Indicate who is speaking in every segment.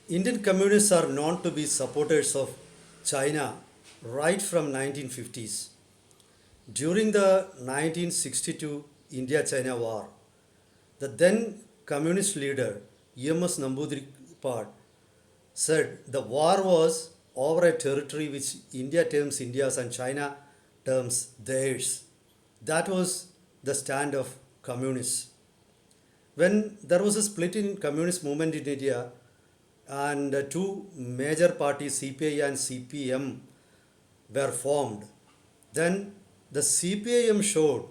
Speaker 1: Indian communists are known to be supporters of China right from 1950s. During the 1962 India-China war, the then communist leader E.M.S. Namboodiripad said the war was over a territory which India terms India's and China terms theirs. That was the stand of communists. When there was a split in communist movement in India and two major parties, CPI and CPM, were formed, then the CPIM showed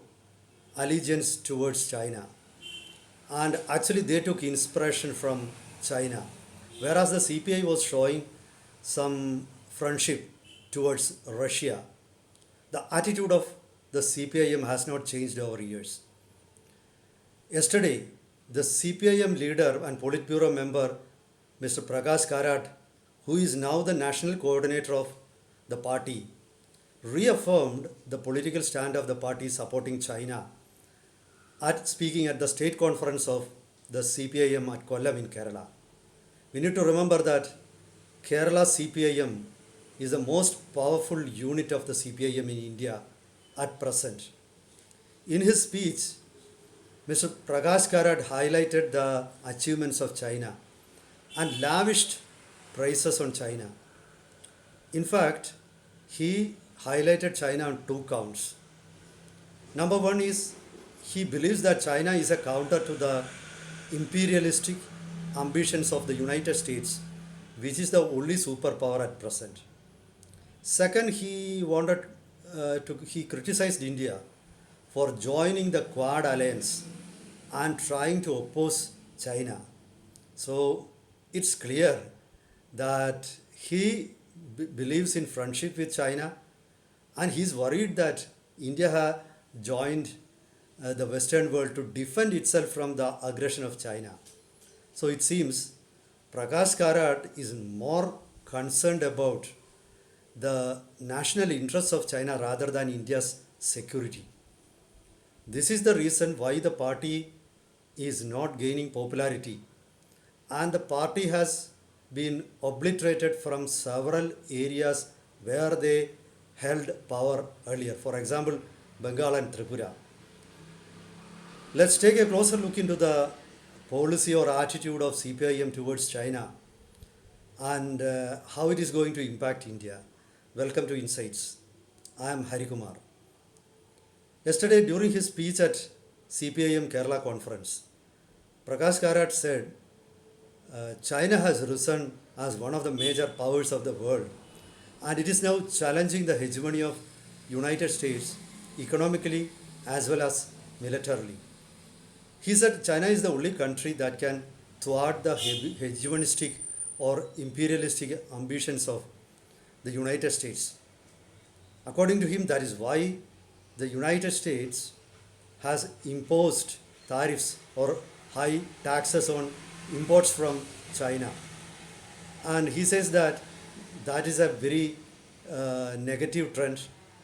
Speaker 1: allegiance towards China, and actually they took inspiration from China, whereas the CPI was showing some friendship towards Russia. The attitude of the CPIM has not changed over years. Yesterday, the CPIM leader and Politburo member, Mr. Prakash Karat, who is now the national coordinator of the party, reaffirmed the political stand of the party supporting China at speaking at the state conference of the CPIM at Kollam in Kerala. We need to remember that Kerala CPIM is the most powerful unit of the CPIM in India at present. In his speech, Mr. Prakash Karat highlighted the achievements of China and lavished praises on China. In fact, he highlighted China on two counts. Number one is he believes that China is a counter to the imperialistic ambitions of the United States, which is the only superpower at present. Second, he criticized India for joining the Quad alliance and trying to oppose China. So it's clear that he believes in friendship with China, and he's worried that India has joined the Western world to defend itself from the aggression of China. So it seems Prakash Karat is more concerned about the national interests of China rather than India's security. This is the reason why the party is not gaining popularity, and the party has been obliterated from several areas where they held power earlier. For example, Bengal and Tripura. Let's take a closer look into the policy or attitude of CPIM towards China and how it is going to impact India. Welcome to Insights. I am Hari Kumar. Yesterday, during his speech at CPIM Kerala conference, Prakash Karat said China has risen as one of the major powers of the world, and it is now challenging the hegemony of United States economically as well as militarily. He said China is the only country that can thwart the hegemonistic or imperialistic ambitions of the United States. According to him, that is why the United States has imposed tariffs or high taxes on imports from China. And he says that that is a very negative trend,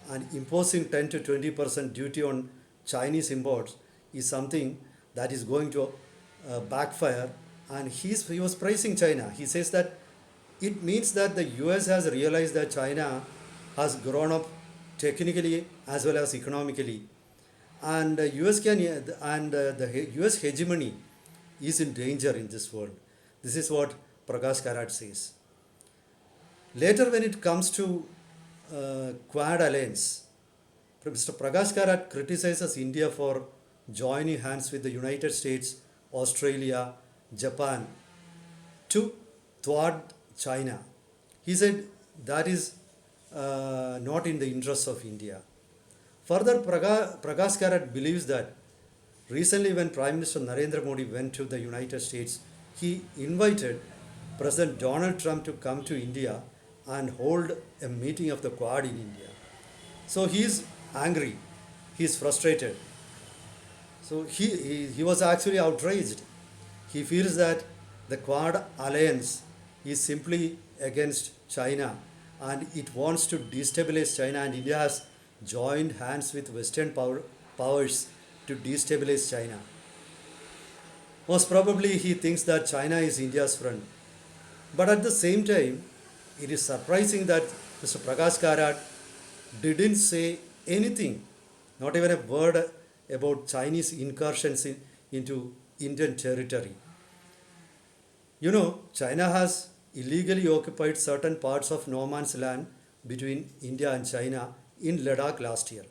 Speaker 1: and imposing 10 to 20% duty on Chinese imports is something that is going to backfire. And he was praising China. He says that it means that the US has realized that China has grown up technically as well as economically, and the US hegemony is in danger in this world. This is what Prakash Karat says. Later, when it comes to Quad alliance, Mr. Prakash Karat criticizes India for joining hands with the United States, Australia, Japan to thwart China. He said that is not in the interests of India. Further, Prakash Karat believes that recently when Prime Minister Narendra Modi went to the United States, he invited President Donald Trump to come to India and hold a meeting of the Quad in India. So he is angry, he is frustrated. So he was actually outraged. He feels that the Quad alliance is simply against China and it wants to destabilize China, and India has joined hands with Western powers to destabilize China. Most probably he thinks that China is India's friend. But at the same time, it is surprising that Mr. Prakash Karat didn't say anything, not even a word about Chinese incursions into Indian territory. You know, China has illegally occupied certain parts of no man's land between India and China in Ladakh last year.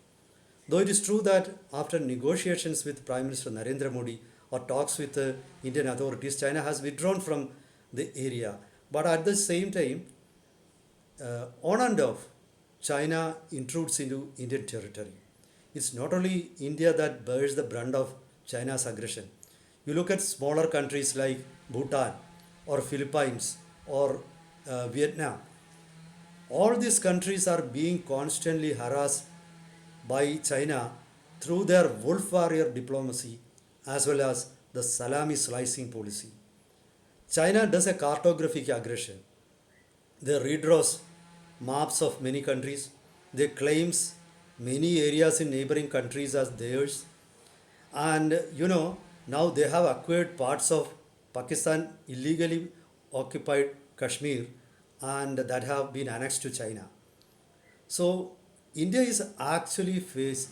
Speaker 1: Though it is true that after negotiations with Prime Minister Narendra Modi or talks with the Indian authorities, China has withdrawn from the area. But at the same time, on and off, China intrudes into Indian territory. It's not only India that bears the brunt of China's aggression. You look at smaller countries like Bhutan or Philippines or Vietnam. All these countries are being constantly harassed by China through their wolf warrior diplomacy as well as the salami slicing policy. China does a cartographic aggression. They redraws maps of many countries. They claims many areas in neighboring countries as theirs. And now they have acquired parts of Pakistan illegally occupied Kashmir and that have been annexed to China. So India is actually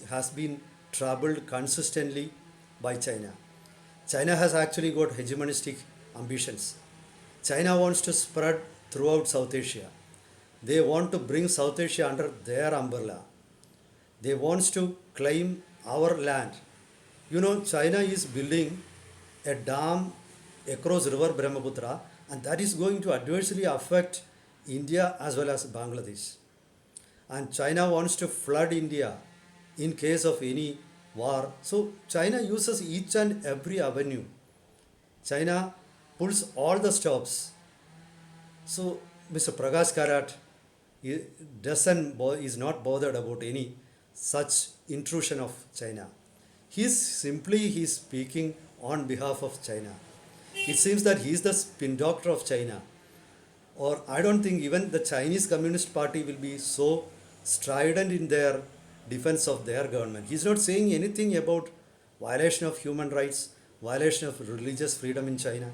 Speaker 1: has been troubled consistently by China. China has actually got hegemonistic ambitions. China wants to spread throughout South Asia. They want to bring South Asia under their umbrella. They want to claim our land. China is building a dam across river Brahmaputra and that is going to adversely affect India as well as Bangladesh. And China wants to flood India in case of any war. So China uses each and every avenue. China pulls all the stops. So Mr. Prakash Karat is not bothered about any such intrusion of China. He's speaking on behalf of China. It seems that he's the spin doctor of China. Or I don't think even the Chinese Communist Party will be so strident in their defense of their government. He's not saying anything about violation of human rights, violation of religious freedom in China.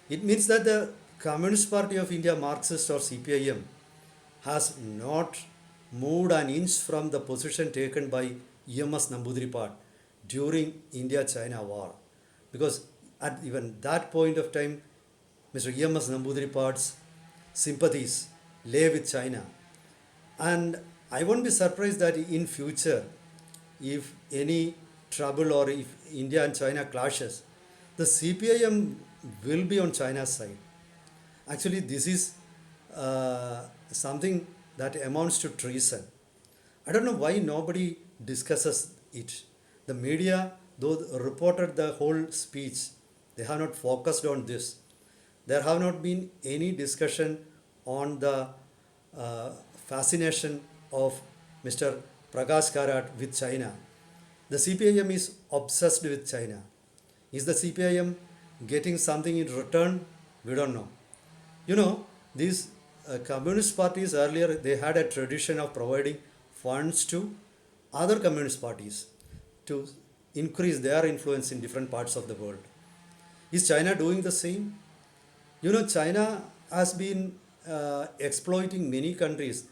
Speaker 1: It means that the Communist Party of India, Marxist or CPIM, has not moved an inch from the position taken by EMS Namboodiripad during India-China war. Because at even that point of time, Mr. EMS Namboodiripat's sympathies lay with China. And I won't be surprised that in future, if any trouble or if India and China clashes, the CPIM will be on China's side. Actually, this is something that amounts to treason. I don't know why nobody discusses it. The media, though reported the whole speech, they have not focused on this. There have not been any discussion on the fascination of Mr. Prakash Karat with China. The CPIM is obsessed with China. Is the CPIM getting something in return? We don't know. These communist parties earlier, they had a tradition of providing funds to other communist parties to increase their influence in different parts of the world. Is China doing the same? China has been exploiting many countries.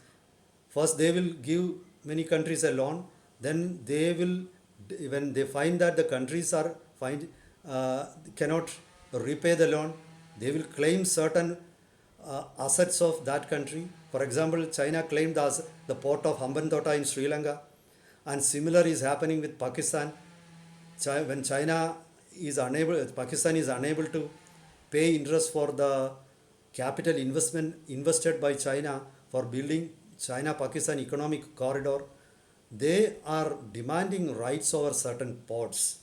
Speaker 1: First, they will give many countries a loan. Then they will, when they find that the countries cannot repay the loan, they will claim certain assets of that country. For example, China claimed the port of Hambantota in Sri Lanka, and similar is happening with Pakistan. When Pakistan is unable to pay interest for the capital investment invested by China for building China-Pakistan economic corridor, they are demanding rights over certain ports.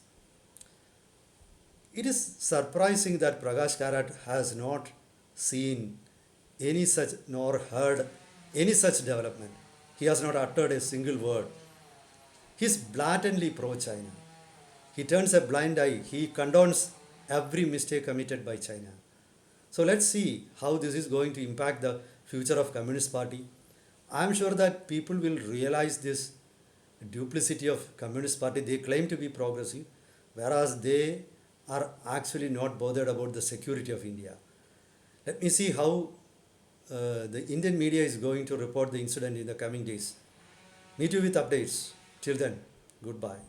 Speaker 1: It is surprising that Prakash Karat has not seen any such nor heard any such development. He has not uttered a single word. He is blatantly pro-China. He turns a blind eye. He condones every mistake committed by China. So let's see how this is going to impact the future of Communist Party. I am sure that people will realize this duplicity of Communist Party. They claim to be progressive, whereas they are actually not bothered about the security of India. Let me see how the Indian media is going to report the incident in the coming days. Meet you with updates. Till then, goodbye.